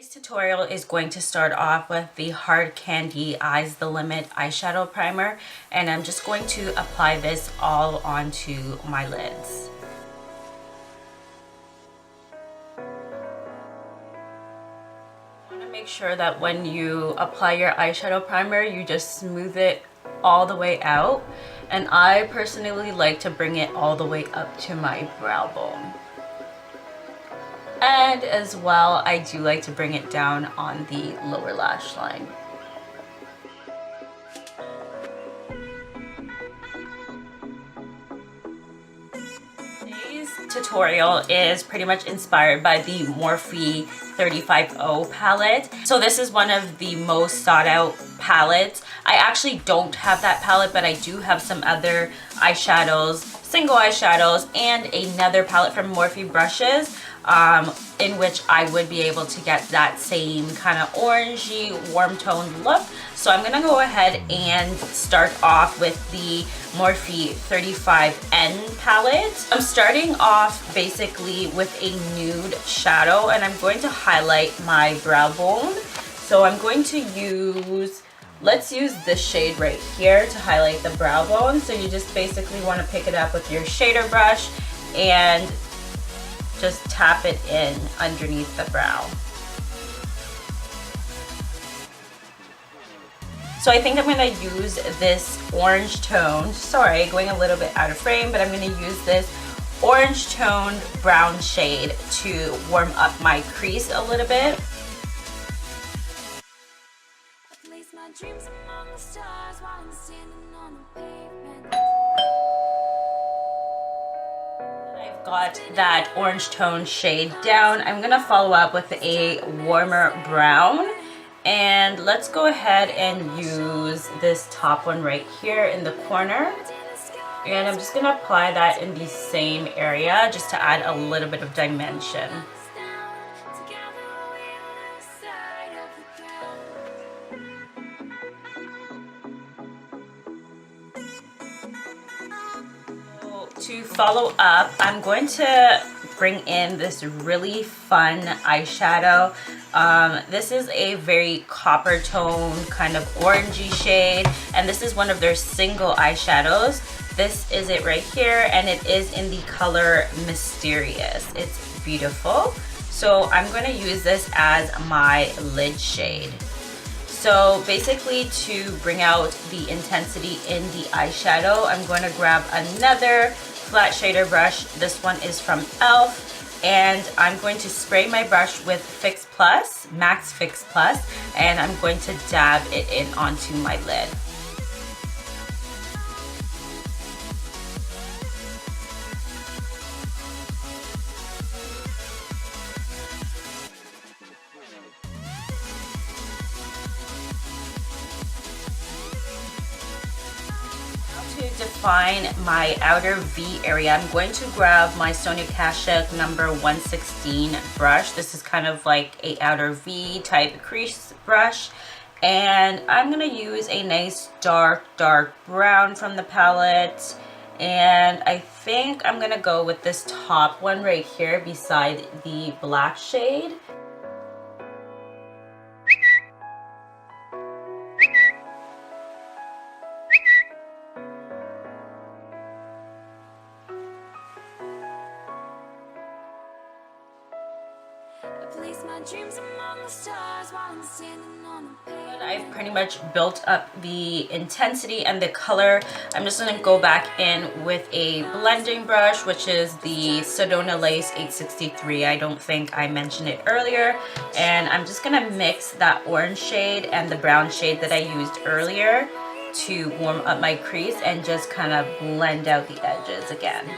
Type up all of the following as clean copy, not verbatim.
Today's tutorial is going to start off with the Hard Candy Eyes the Limit eyeshadow primer, and I'm just going to apply this all onto my lids. You want to make sure that when you apply your eyeshadow primer, you just smooth it all the way out, and I personally like to bring it all the way up to my brow bone. And as well, I do like to bring it down on the lower lash line. Today's tutorial is pretty much inspired by the Morphe 350 palette. So this is one of the most sought out palettes. I actually don't have that palette, but I do have some other eyeshadows, single eyeshadows, and another palette from Morphe brushes, in which I would be able to get that same kind of orangey, warm toned look. So I'm gonna go ahead and start off with the Morphe 35N palette. I'm starting off basically with a nude shadow, and I'm going to highlight my brow bone. So I'm going to use, let's use this shade right here to highlight the brow bone. So you just basically want to pick it up with your shader brush and just tap it in underneath the brow. So I think I'm going to use this orange tone, sorry, going a little bit out of frame, but I'm going to use this orange toned brown shade to warm up my crease a little bit. I've got that orange tone shade down. I'm gonna follow up with a warmer brown, and let's go ahead and use this top one right here in the corner, and I'm just gonna apply that in the same area just to add a little bit of dimension. To follow up, I'm going to bring in this really fun eyeshadow. This is a very copper tone, kind of orangey shade, and this is one of their single eyeshadows. This is it right here, and it is in the color Mysterious. It's beautiful. So I'm going to use this as my lid shade. So basically, to bring out the intensity in the eyeshadow, I'm going to grab another flat shader brush. This one is from e.l.f. and I'm going to spray my brush with Fix Plus, Max Fix Plus, and I'm going to dab it in onto my lid. To define my outer V area, I'm going to grab my Sonia Kashuk number 116 brush. This is kind of like a outer V type crease brush, and I'm going to use a nice dark brown from the palette, and I think I'm going to go with this top one right here beside the black shade. I've pretty much built up the intensity and the color. I'm just going to go back in with a blending brush, which is the Sedona Lace 863. I don't think I mentioned it earlier. And I'm just going to mix that orange shade and the brown shade that I used earlier to warm up my crease and just kind of blend out the edges again.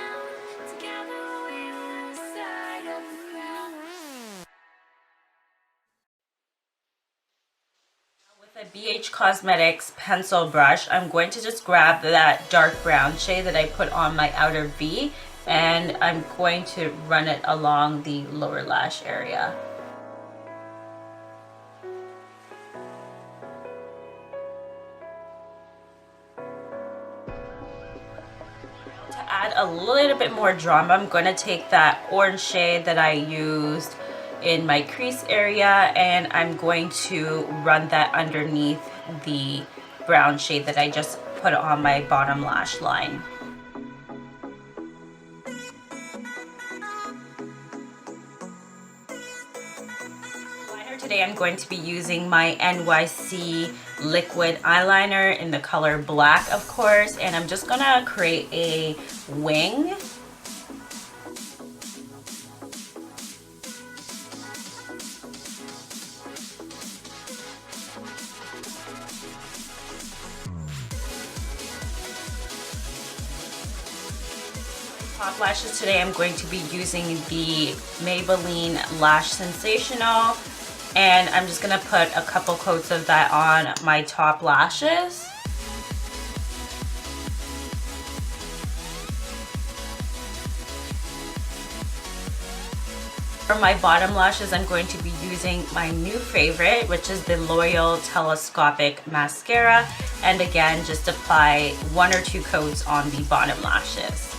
The BH Cosmetics pencil brush, I'm going to just grab that dark brown shade that I put on my outer V, and I'm going to run it along the lower lash area. To add a little bit more drama, I'm going to take that orange shade that I used in my crease area, and I'm going to run that underneath the brown shade that I just put on my bottom lash line. Today I'm going to be using my NYC liquid eyeliner in the color black, of course, and I'm just gonna create a wing. Top lashes today, I'm going to be using the Maybelline Lash Sensational, and I'm just gonna put a couple coats of that on my top lashes. For my bottom lashes, I'm going to be using my new favorite, which is the L'Oreal Telescopic Mascara, and again, just apply 1 or 2 coats on the bottom lashes.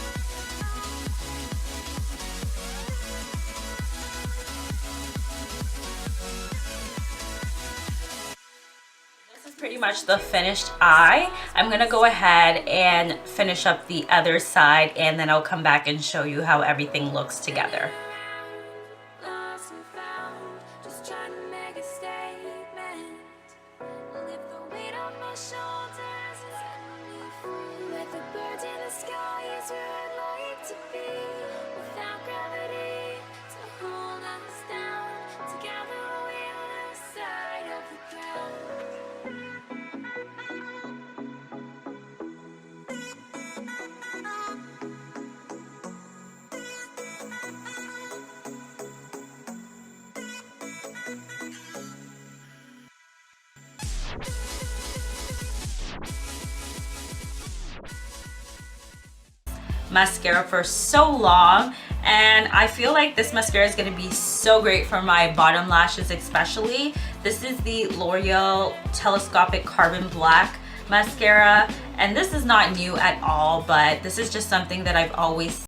Pretty much the finished eye. I'm gonna go ahead and finish up the other side, and then I'll come back and show you how everything looks together. Mascara for so long, and I feel like this mascara is going to be so great for my bottom lashes especially. This is the L'Oreal Telescopic Carbon Black Mascara, and this is not new at all, but this is just something that I've always